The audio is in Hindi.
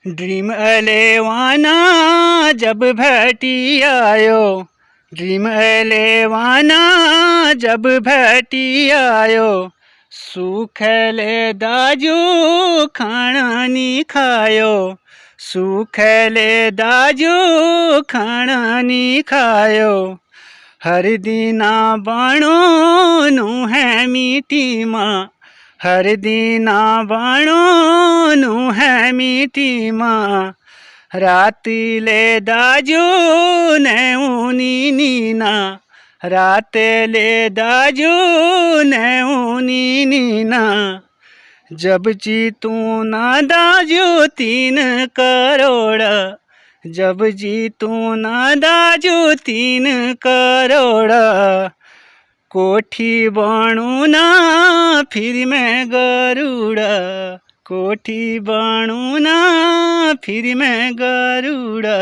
ड्रीम अलेवाना जब भटी आयो, ड्रीम अलेवाना जब भटी आयो, सुखले दाजू खाना नी खायो, सुखले दाजू खाना नी खायो। हर दीना बाणो नू है मीठी माँ, हर दीना बाणो नू है मीठी माँ। रात ले दाजू ने ऊनी नीना, रात ले दाजू ने ऊनी नीना। जब जीतू ना दाजू 3 करोड़, जब जीतू ना दाजू 3 करोड़। कोठी बनू ना फिर मैं गरुड़ा, कोठी बनू ना फिर मैं गरुड़ा।